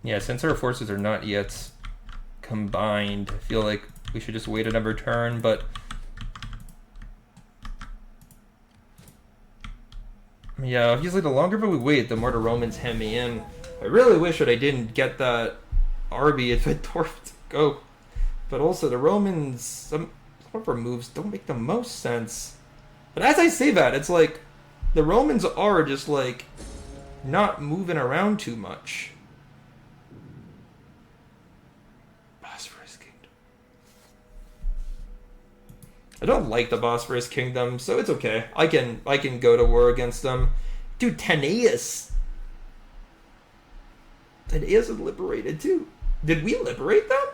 Yeah, since our forces are not yet combined, I feel like we should just wait another turn, but yeah, obviously the longer we wait, the more the Romans hem me in. I really wish that I didn't get that Arby if it dwarfed go. But also the Romans, some of our moves don't make the most sense. But as I say that, it's like the Romans are just like not moving around too much. Bosphorus Kingdom. I don't like the Bosphorus Kingdom, so it's okay. I can go to war against them. Dude, Tanais. Tanais is liberated too. Did we liberate them?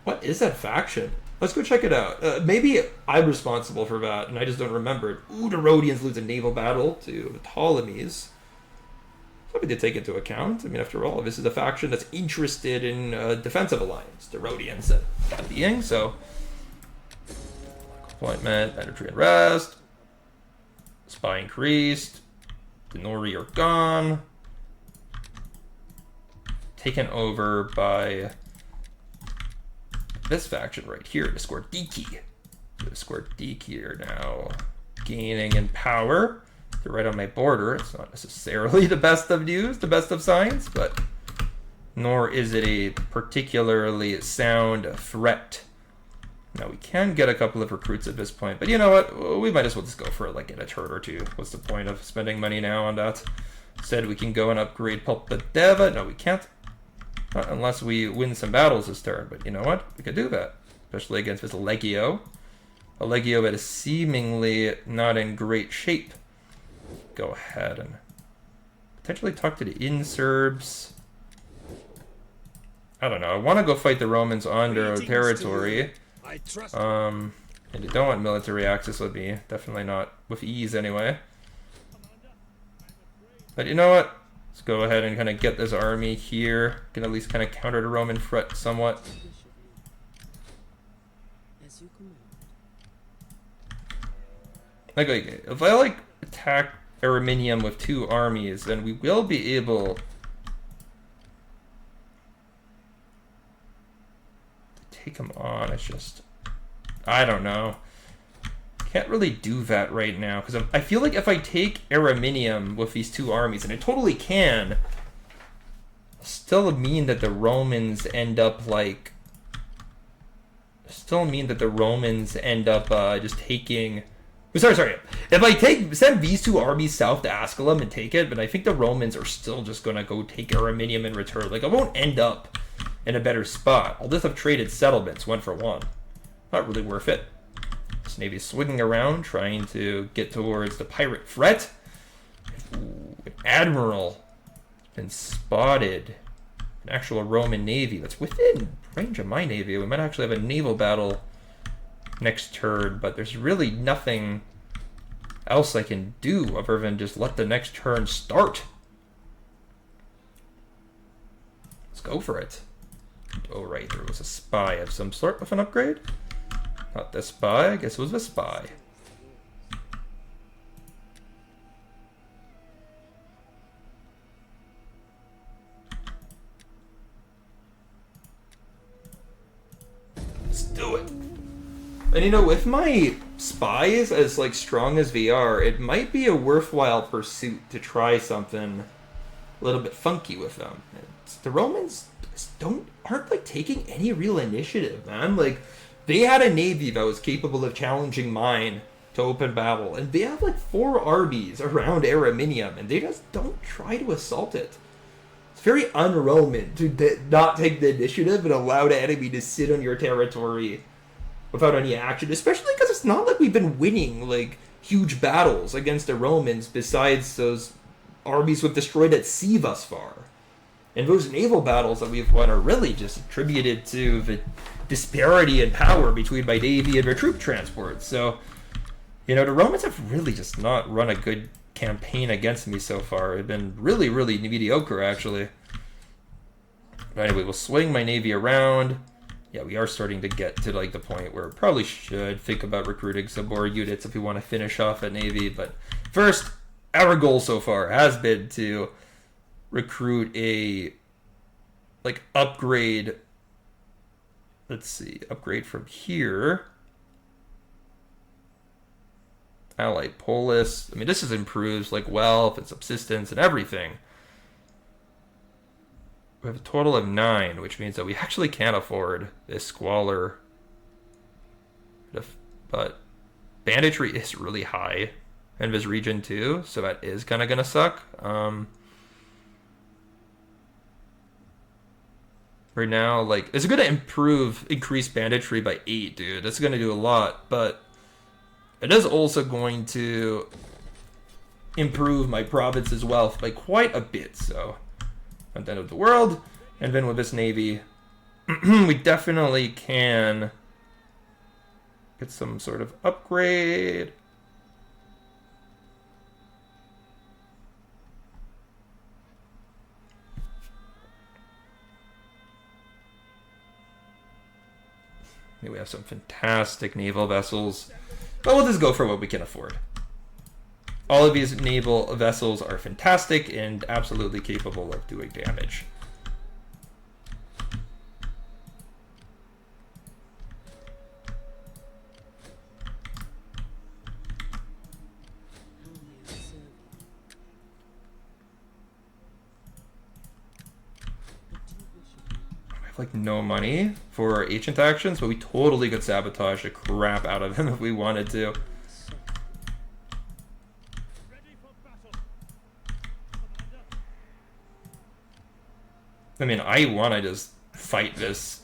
What is that faction? Let's go check it out. Maybe I'm responsible for that, and I just don't remember it. Ooh, the Rhodians lose a naval battle to the Ptolemies. Something to take into account. I mean, after all, this is a faction that's interested in a defensive alliance. The Rhodians, that being, so... Appointment, mandatory unrest. Spy increased. The Nori are gone. Taken over by... this faction right here, the Squardiki. The Squardiki are now gaining in power. They're right on my border. It's not necessarily the best of news, the best of signs, but nor is it a particularly sound threat. Now, we can get a couple of recruits at this point, but you know what? We might as well just go for it, like in a turn or two. What's the point of spending money now on that? Said we can go and upgrade Pulpadeva. No, we can't. Not unless we win some battles this turn, but you know what? We could do that. Especially against this Legio. A Legio that is seemingly not in great shape. Go ahead and potentially talk to the Insurbs. I don't know. I want to go fight the Romans on their territory. And you don't want military access with me. Definitely not with ease anyway. But you know what? Let's go ahead and kind of get this army here. Can at least kind of counter the Roman threat somewhat. Like if I attack Araminium with 2 armies, then we will be able to take them on. It's just, I don't know. Can't really do that right now because I feel like if I take Araminium with these 2 armies, and I totally can, still mean that the Romans end up just taking. Sorry. If I send these 2 armies south to Asculum and take it, but I think the Romans are still just gonna go take Araminium in return. Like I won't end up in a better spot. I'll just have traded settlements 1 for 1. Not really worth it. This navy's swinging around, trying to get towards the pirate threat. Ooh, an admiral been spotted. An actual Roman navy that's within range of my navy. We might actually have a naval battle next turn, but there's really nothing else I can do other than just let the next turn start. Let's go for it. Oh, right, there was a spy of some sort with an upgrade. Not this spy, I guess it was the spy. Let's do it. And you know, with my spies as strong as they are, it might be a worthwhile pursuit to try something a little bit funky with them. The Romans aren't taking any real initiative, man. They had a navy that was capable of challenging mine to open battle, and they have 4 armies around Araminium, and they just don't try to assault it. It's very un-Roman to not take the initiative and allow the enemy to sit on your territory without any action, especially because it's not like we've been winning huge battles against the Romans besides those armies we've destroyed at sea thus far. And those naval battles that we've won are really just attributed to the disparity in power between my navy and their troop transport. So, you know, the Romans have really just not run a good campaign against me so far. They've been really, really mediocre, actually. But anyway, we'll swing my navy around. Yeah, we are starting to get to like the point where we probably should think about recruiting some more units if we want to finish off a navy. But first, our goal so far has been to recruit a upgrade. Let's see, upgrade from here. Allied polis. I mean, this is improves like wealth and subsistence and everything. We have a total of 9, which means that we actually can't afford this squalor. But banditry is really high in this region too, so that is kind of gonna suck. Right now, like, it's gonna increase banditry by 8, dude. That's gonna do a lot, but it is also going to improve my province's wealth by quite a bit, so at the end of the world. And then with this navy, we definitely can get some sort of upgrade. We have some fantastic naval vessels, but we'll just go for what we can afford. All of these naval vessels are fantastic and absolutely capable of doing damage. Like no money for ancient actions, but we totally could sabotage the crap out of him if we wanted to. I mean, I want to just fight this.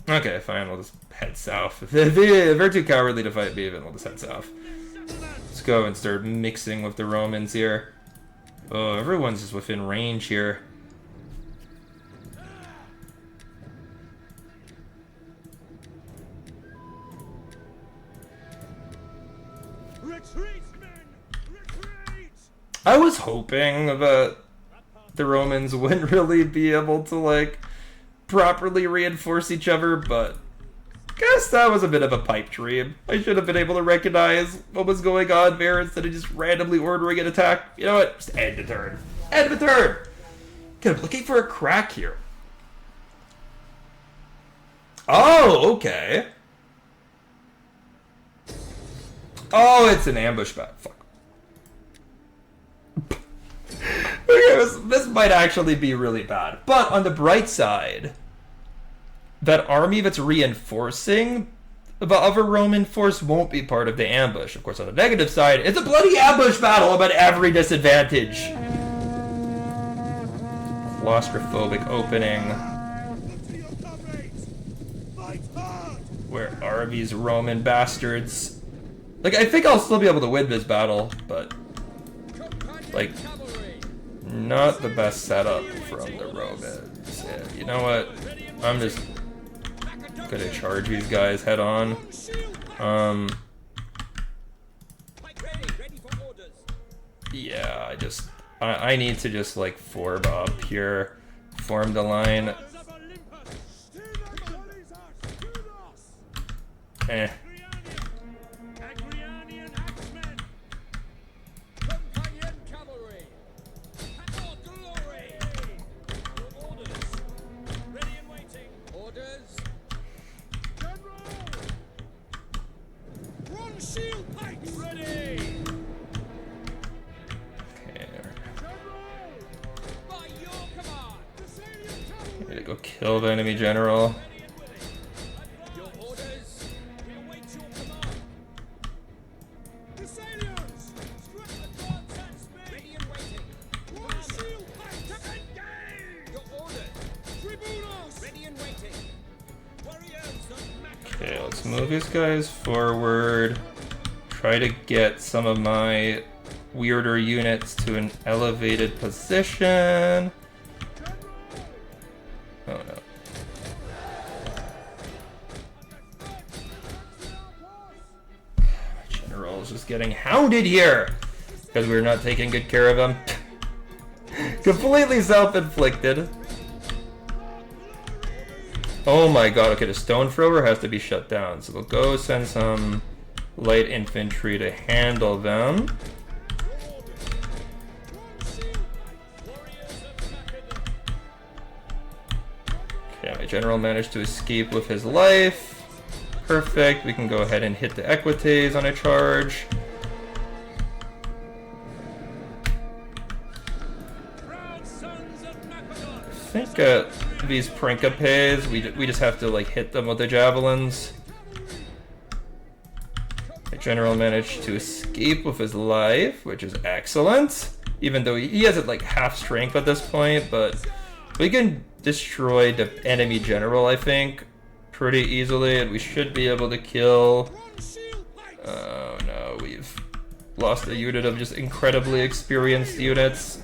Okay, fine, we'll just head south. If they're too cowardly to fight me, then we'll just head south. Let's go and start mixing with the Romans here. Oh, everyone's just within range here. Retreat, men! Retreat! I was hoping that the Romans wouldn't really be able to, like, properly reinforce each other, but guess that was a bit of a pipe dream. I should have been able to recognize what was going on there instead of just randomly ordering an attack. You know what? Just end the turn. End the turn! Okay, I'm looking for a crack here. Oh, okay. Oh, it's an ambush bat. Fuck. Okay, this might actually be really bad. But on the bright side, that army that's reinforcing the other Roman force won't be part of the ambush. Of course, on the negative side, it's a bloody ambush battle about every disadvantage. Claustrophobic opening. Where are these Roman bastards? Like, I think I'll still be able to win this battle, but like, not the best setup from the Romans. Yeah, you know what? I'm just gonna charge these guys head on. Yeah, I need to just like form up here, form the line. Eh. Go kill the enemy general. Okay, let's move these guys forward. Try to get some of my weirder units to an elevated position. Oh no. My general is just getting hounded here because we're not taking good care of him. Completely self-inflicted. Oh my god, okay, the stone thrower has to be shut down. So we'll go send some light infantry to handle them. Okay, my general managed to escape with his life. Perfect, we can go ahead and hit the equites on a charge. I think these Principes, we just have to like hit them with the javelins. The general managed to escape with his life, which is excellent. Even though he has it like half strength at this point, but we can destroy the enemy general, I think, pretty easily, and we should be able to kill. Oh no, we've lost a unit of just incredibly experienced units.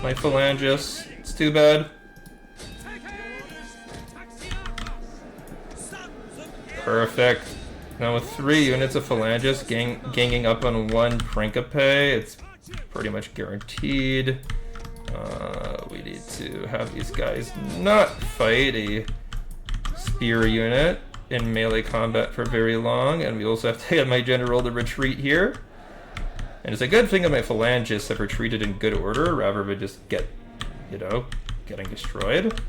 My phalanges. It's too bad. Perfect. Now with 3 units of phalanges ganging up on 1 Principe, it's pretty much guaranteed. We need to have these guys not fight a spear unit in melee combat for very long, and we also have to get my general to retreat here. And it's a good thing that my phalangists have retreated in good order rather than just getting destroyed.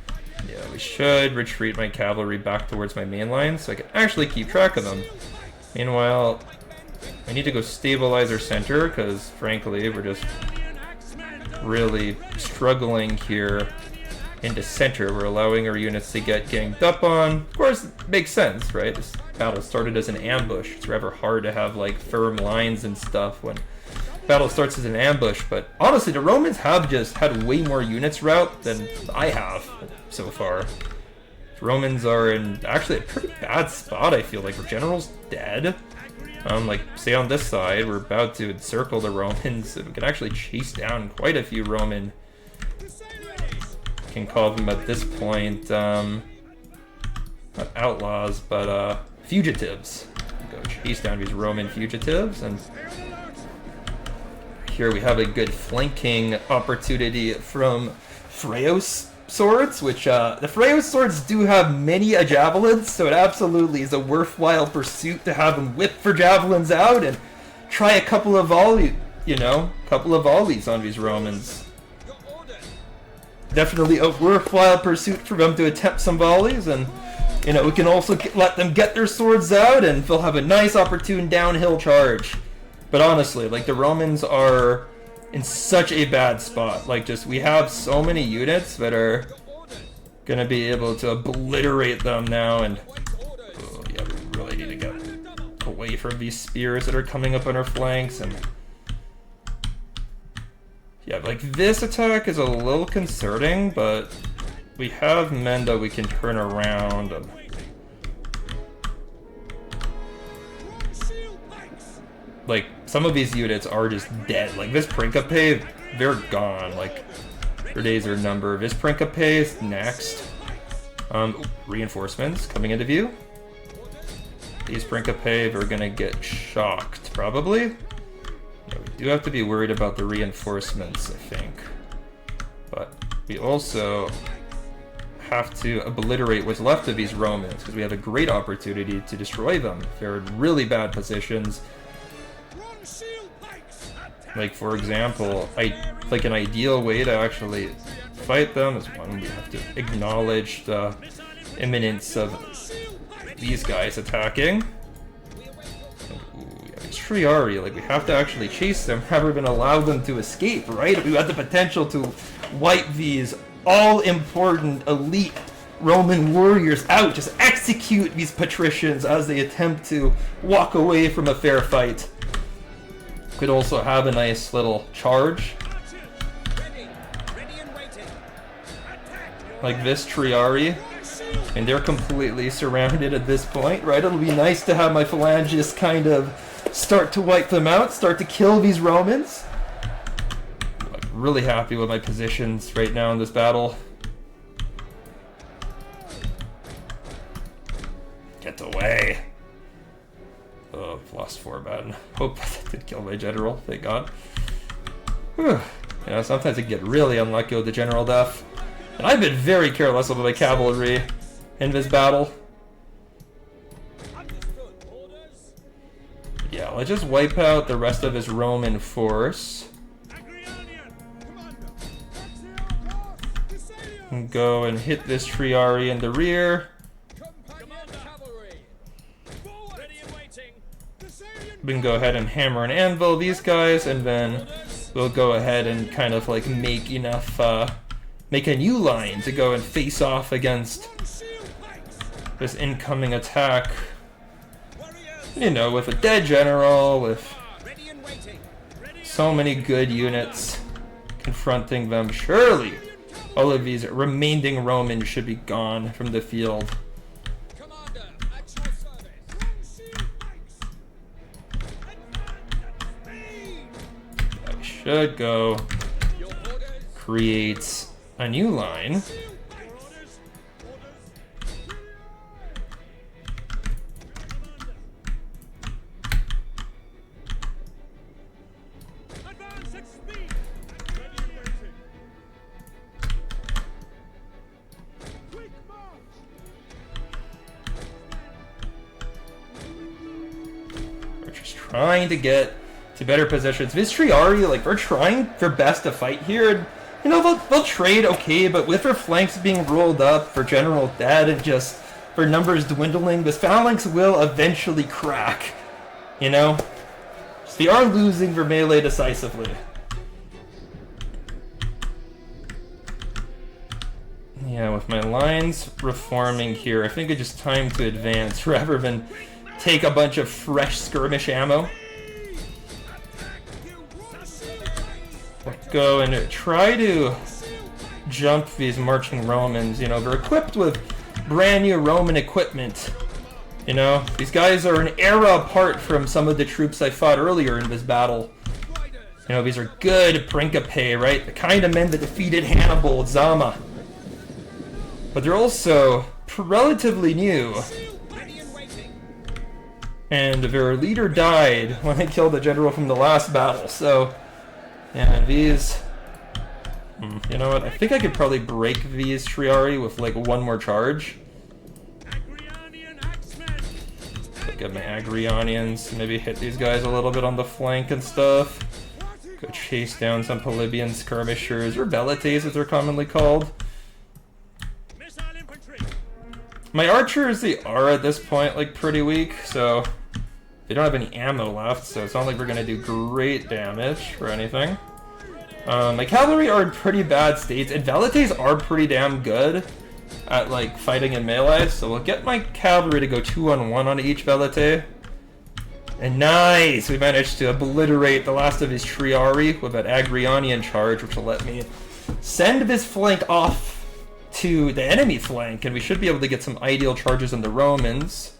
Yeah, we should retreat my cavalry back towards my main line so I can actually keep track of them. Meanwhile, I need to go stabilize our center because, frankly, we're just really struggling here in the center. We're allowing our units to get ganged up on. Of course, it makes sense, right? This battle started as an ambush. It's rather hard to have, like, firm lines and stuff when battle starts as an ambush, but honestly, the Romans have just had way more units rout than I have so far. The Romans are in actually a pretty bad spot, I feel like. Our general's dead. Like, say on this side, we're about to encircle the Romans. We can actually chase down quite a few Roman, I can call them at this point, not outlaws, but fugitives. Go chase down these Roman fugitives, and here we have a good flanking opportunity from Freos swords, which the Freos swords do have many javelins, so it absolutely is a worthwhile pursuit to have them whip for javelins out and try a couple of volleys on these Romans. Definitely a worthwhile pursuit for them to attempt some volleys, and we can also let them get their swords out and they'll have a nice opportune downhill charge. But honestly, like, the Romans are in such a bad spot. Like, just, we have so many units that are gonna be able to obliterate them now, and yeah, we really need to get away from these spears that are coming up on our flanks. And yeah, like, this attack is a little concerning, but we have men that we can turn around. And like, some of these units are just dead. Like, this Principe, they're gone. Like, their days are numbered. This Principe is next. Reinforcements coming into view. These Principe are gonna get shocked, probably. Yeah, we do have to be worried about the reinforcements, I think. But we also have to obliterate what's left of these Romans, because we have a great opportunity to destroy them. They're in really bad positions. Like, for example, like, an ideal way to actually fight them is one, we have to acknowledge the imminence of these guys attacking. Ooh, yeah, these Triari, like, we have to actually chase them rather than allow them to escape, right? We have the potential to wipe these all-important elite Roman warriors out, just execute these patricians as they attempt to walk away from a fair fight. Could also have a nice little charge. Like this Triari. And they're completely surrounded at this point, right? It'll be nice to have my phalangists kind of start to wipe them out, start to kill these Romans. I'm really happy with my positions right now in this battle. Get away. Oh, I've lost 4 bad. Hope that did kill my general, thank God. Whew. You know, sometimes I get really unlucky with the general death. And I've been very careless with my cavalry in this battle. Yeah, let's just wipe out the rest of his Roman force. And go and hit this Triari in the rear. We can go ahead and hammer and anvil these guys, and then we'll go ahead and kind of like make enough, make a new line to go and face off against this incoming attack. You know, with a dead general, with so many good units confronting them, surely all of these remaining Romans should be gone from the field. I should go create a new line. Trying to get to better positions. This Triari, like, they're trying their best to fight here, and, you know, they'll trade okay, but with their flanks being rolled up, their general dead, and just their numbers dwindling, this phalanx will eventually crack, you know? So they are losing their melee decisively. Yeah, with my lines reforming here, I think it's just time to advance rather than take a bunch of fresh skirmish ammo. Let's go and try to jump these marching Romans. You know, they're equipped with brand new Roman equipment. You know, these guys are an era apart from some of the troops I fought earlier in this battle. You know, these are good Principe, right? The kind of men that defeated Hannibal, Zama. But they're also relatively new. And their leader died when they killed the general from the last battle, so... Yeah, these... you know what, I think I could probably break these Triari with, like, one more charge. Look at my Agrionians, maybe hit these guys a little bit on the flank and stuff. Go chase down some Polybian skirmishers, or Velites as they're commonly called. My archers, they are at this point, like, pretty weak, so... They don't have any ammo left, so it's not like we're gonna do great damage or anything. My cavalry are in pretty bad states, and Velites are pretty damn good at, like, fighting in melee, so we'll get my cavalry to go 2-on-1 on each Velite. And nice! We managed to obliterate the last of his Triari with that Agrionian charge, which will let me send this flank off to the enemy flank, and we should be able to get some ideal charges on the Romans.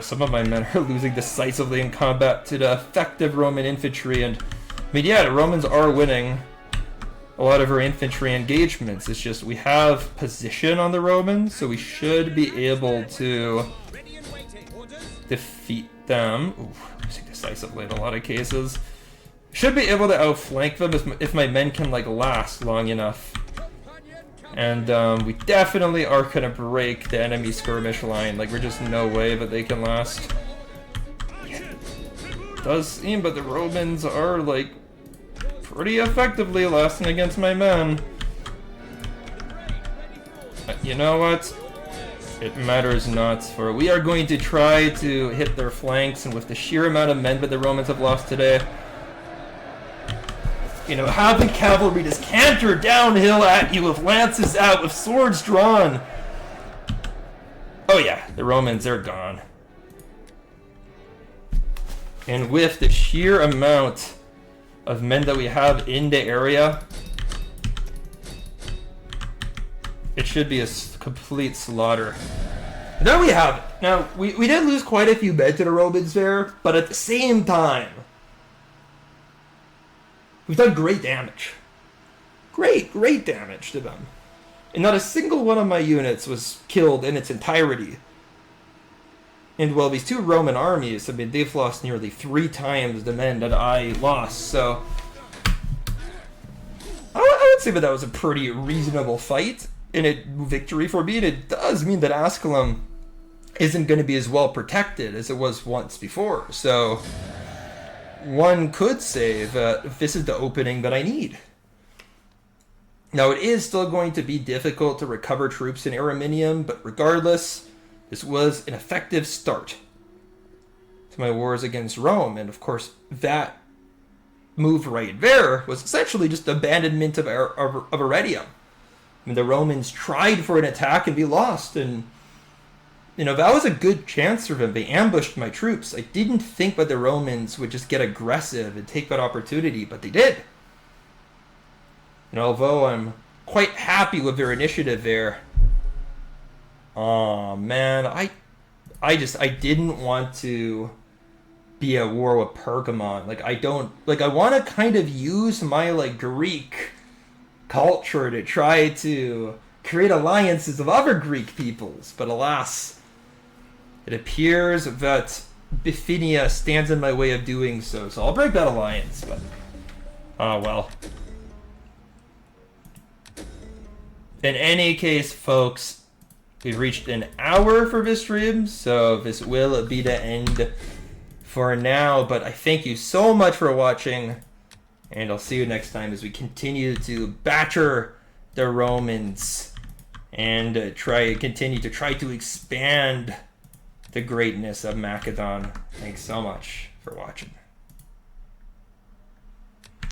Some of my men are losing decisively in combat to the effective Roman infantry, and I mean, yeah, the Romans are winning a lot of our infantry engagements. It's just we have position on the Romans, so we should be able to defeat them. Ooh, losing decisively in a lot of cases. Should be able to outflank them if my men can, like, last long enough. And we definitely are gonna break the enemy skirmish line. Like, we're just no way that they can last. Yeah. It does seem, but the Romans are, like, pretty effectively lasting against my men. You know what? It matters not, for we are going to try to hit their flanks, and with the sheer amount of men that the Romans have lost today, you know, having cavalry just canter downhill at you with lances out, with swords drawn. Oh yeah, the Romans, they're gone. And with the sheer amount of men that we have in the area, it should be a complete slaughter. There we have it. Now, we did lose quite a few men to the Romans there, but at the same time, we've done great damage. Great damage to them. And not a single one of my units was killed in its entirety. And well, these two Roman armies, I mean, they've lost nearly 3 times the men that I lost, so I would say that was a pretty reasonable fight and a victory for me. And it does mean that Asculum isn't going to be as well protected as it was once before. So one could say that this is the opening that I need. Now, it is still going to be difficult to recover troops in Araminium, but regardless, this was an effective start to my wars against Rome. And of course, that move right there was essentially just abandonment of Arretium. I mean, the Romans tried for an attack and we lost, and you know, that was a good chance for them. They ambushed my troops. I didn't think that the Romans would just get aggressive and take that opportunity, but they did. And although I'm quite happy with their initiative there, oh man, I didn't want to be at war with Pergamon. Like, I want to kind of use my, like, Greek culture to try to create alliances of other Greek peoples, but alas, it appears that Bithynia stands in my way of doing so, so I'll break that alliance, but oh well. In any case, folks, we've reached an hour for this stream, so this will be the end for now, but I thank you so much for watching, and I'll see you next time as we continue to batter the Romans and continue to expand the greatness of Macedon. Thanks so much for watching.